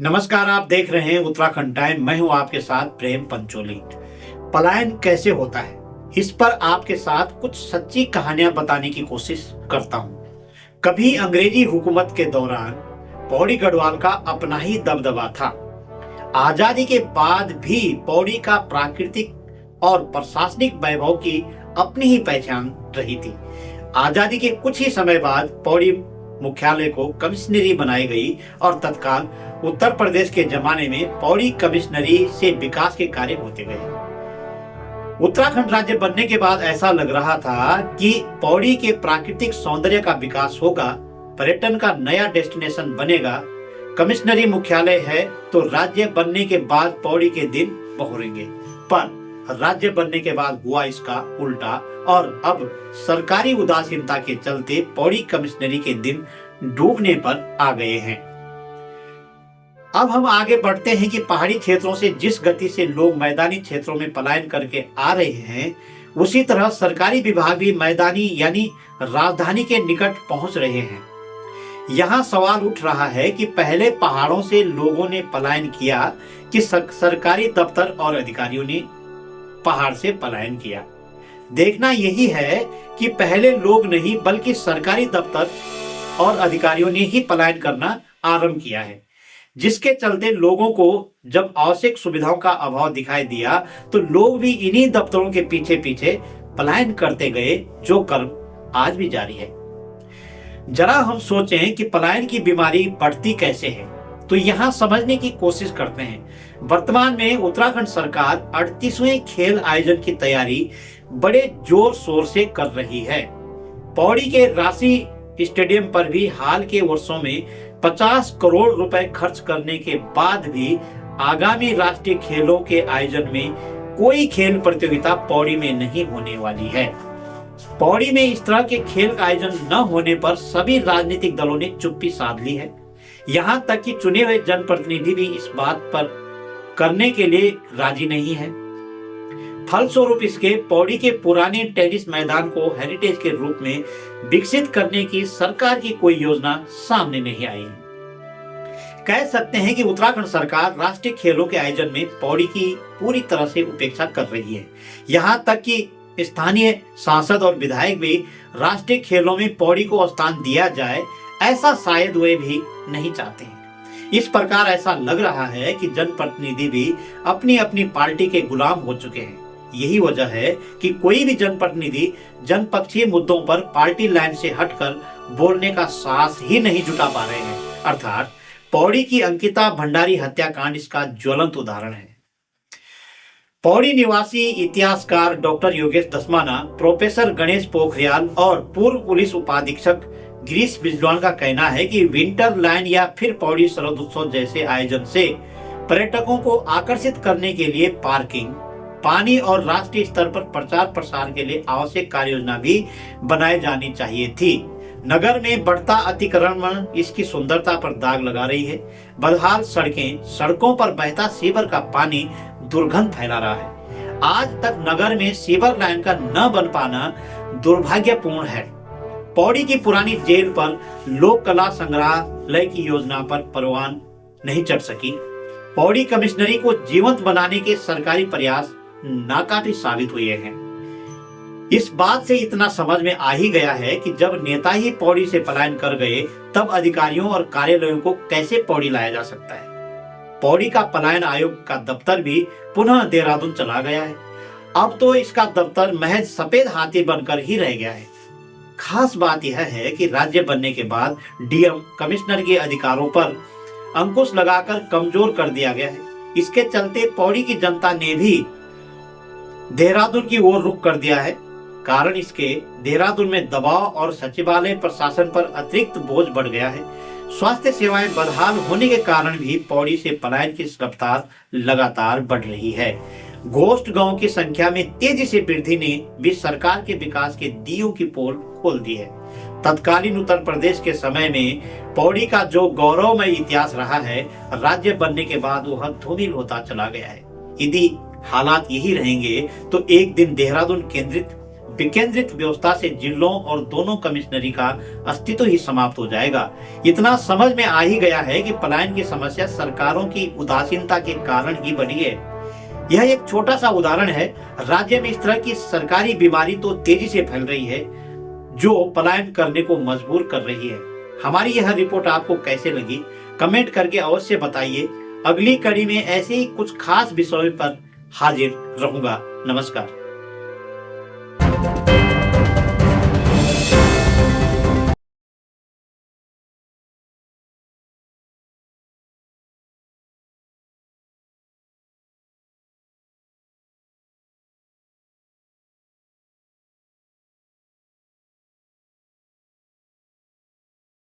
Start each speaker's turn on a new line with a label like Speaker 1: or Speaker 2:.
Speaker 1: नमस्कार, आप देख रहे हैं उत्तराखंड टाइम। मैं हूं आपके साथ प्रेम पंचोली। पलायन कैसे होता है, इस पर आपके साथ कुछ सच्ची कहानियां बताने की कोशिश करता हूं। कभी अंग्रेजी हुकूमत के दौरान पौड़ी गढ़वाल का अपना ही दबदबा था। आजादी के बाद भी पौड़ी का प्राकृतिक और प्रशासनिक वैभव की अपनी ही पहचान रही थी। आजादी के कुछ ही समय बाद पौड़ी मुख्यालय को कमिश्नरी बनाई गई और तत्काल उत्तर प्रदेश के जमाने में पौड़ी कमिश्नरी से विकास के कार्य होते गए। उत्तराखंड राज्य बनने के बाद ऐसा लग रहा था कि पौड़ी के प्राकृतिक सौंदर्य का विकास होगा, पर्यटन का नया डेस्टिनेशन बनेगा। कमिश्नरी मुख्यालय है तो राज्य बनने के बाद पौड़ी के दिन बहुरेंगे, पर राज्य बनने के बाद हुआ इसका उल्टा और अब सरकारी उदासीनता के चलते पौड़ी कमिश्नरी के दिन डूबने पर आ गए हैं। अब हम आगे बढ़ते हैं कि पहाड़ी क्षेत्रों से जिस गति से लोग मैदानी क्षेत्रों में पलायन करके आ रहे हैं, उसी तरह सरकारी विभाग भी मैदानी यानी राजधानी के निकट पहुंच रहे हैं। यहाँ सवाल उठ रहा है कि पहले पहाड़ों से लोगों ने पलायन किया कि सरकारी दफ्तर और अधिकारियों ने पहाड़ से पलायन किया। देखना यही है कि पहले लोग नहीं बल्कि सरकारी दफ्तर और अधिकारियों ने ही पलायन करना आरंभ किया है, जिसके चलते लोगों को जब आवश्यक सुविधाओं का अभाव दिखाई दिया तो लोग भी इन्हीं दफ्तरों के पीछे पीछे पलायन करते गए, जो क्रम आज भी जारी है। जरा हम सोचें कि पलायन की बीमारी बढ़ती कैसे है, तो यहाँ समझने की कोशिश करते हैं। वर्तमान में उत्तराखंड सरकार 38वें खेल आयोजन की तैयारी बड़े जोर शोर से कर रही है। पौड़ी के राशि स्टेडियम पर भी हाल के वर्षों में 50 करोड़ रुपए खर्च करने के बाद भी आगामी राष्ट्रीय खेलों के आयोजन में कोई खेल प्रतियोगिता पौड़ी में नहीं होने वाली है। पौड़ी में इस तरह के खेल का आयोजन न होने पर सभी राजनीतिक दलों ने चुप्पी साध ली है। यहाँ तक कि चुने हुए जनप्रतिनिधि भी इस बात पर करने के लिए राजी नहीं है। फलस्वरूप इसके पौड़ी के पुराने टेनिस मैदान को हेरिटेज के रूप में विकसित करने की सरकार की कोई योजना सामने नहीं आई है। कह सकते हैं कि उत्तराखंड सरकार राष्ट्रीय खेलों के आयोजन में पौड़ी की पूरी तरह से उपेक्षा कर रही है। यहाँ तक कि स्थानीय सांसद और विधायक भी राष्ट्रीय खेलों में पौड़ी को स्थान दिया जाए, ऐसा शायद वे भी नहीं चाहते हैं। इस प्रकार ऐसा लग रहा है कि जनप्रतिनिधि भी अपनी अपनी पार्टी के गुलाम हो चुके हैं। यही वजह है कि कोई भी जनप्रतिनिधि जनपक्षीय मुद्दों पर पार्टी लाइन से हटकर बोलने का साहस ही नहीं जुटा पा रहे हैं। अर्थात पौड़ी की अंकिता भंडारी हत्याकांड इसका ज्वलंत उदाहरण है। पौड़ी निवासी इतिहासकार डॉक्टर योगेश दसमाना, प्रोफेसर गणेश पोखरियाल और पूर्व पुलिस उपाधीक्षक गिरीश बिजलान का कहना है कि विंटर लाइन या फिर पौड़ी शरद उत्सव जैसे आयोजन से पर्यटकों को आकर्षित करने के लिए पार्किंग, पानी और राष्ट्रीय स्तर पर प्रचार प्रसार के लिए आवश्यक कार्य योजना भी बनाई जानी चाहिए थी। नगर में बढ़ता अतिक्रमण इसकी सुंदरता पर दाग लगा रही है। बदहाल सड़कें, सड़कों पर बहता सीवर का पानी दुर्गंध फैला रहा है। आज तक नगर में सीवर लाइन का न बन पाना दुर्भाग्यपूर्ण है। पौड़ी की पुरानी जेल पर लोक कला संग्रहालय की योजना पर परवान नहीं चढ़ सकी। पौड़ी कमिश्नरी को जीवंत बनाने के सरकारी प्रयास नाकाफी साबित हुए हैं। इस बात से इतना समझ में आ ही गया है कि जब नेता ही पौड़ी से पलायन कर गए, तब अधिकारियों और कार्यालयों को कैसे पौड़ी लाया जा सकता है। पौड़ी का पलायन आयोग का दफ्तर भी पुनः देहरादून चला गया है। अब तो इसका दफ्तर महज सफेद हाथी बनकर ही रह गया है। खास बात यह है कि राज्य बनने के बाद डीएम कमिश्नर के अधिकारों पर अंकुश लगाकर कमजोर कर दिया गया है। इसके चलते पौड़ी की जनता ने भी देहरादून की ओर रुख कर दिया है। कारण इसके देहरादून में दबाव और सचिवालय प्रशासन पर अतिरिक्त बोझ बढ़ गया है। स्वास्थ्य सेवाएं बदहाल होने के कारण भी पौड़ी से पलायन की रफ्तार लगातार बढ़ रही है। घोस्ट गांव की संख्या में तेजी से वृद्धि ने भी सरकार के विकास के दियों की पोल खोल दी है। तत्कालीन उत्तर प्रदेश के समय में पौड़ी का जो गौरवमय इतिहास रहा है, राज्य बनने के बाद वह धूमिल होता चला गया है। यदि हालात यही रहेंगे तो एक दिन देहरादून केंद्रित विकेंद्रित व्यवस्था से जिलों और दोनों कमिश्नरी का अस्तित्व ही समाप्त हो जाएगा। इतना समझ में आ ही गया है कि पलायन की समस्या सरकारों की उदासीनता के कारण ही बढ़ी है। यह एक छोटा सा उदाहरण है। राज्य में इस तरह की सरकारी बीमारी तो तेजी से फैल रही है जो पलायन करने को मजबूर कर रही है। हमारी यह रिपोर्ट आपको कैसे लगी कमेंट करके अवश्य बताइए। अगली कड़ी में ऐसे ही कुछ खास विषयों पर हाजिर रहूंगा। नमस्कार।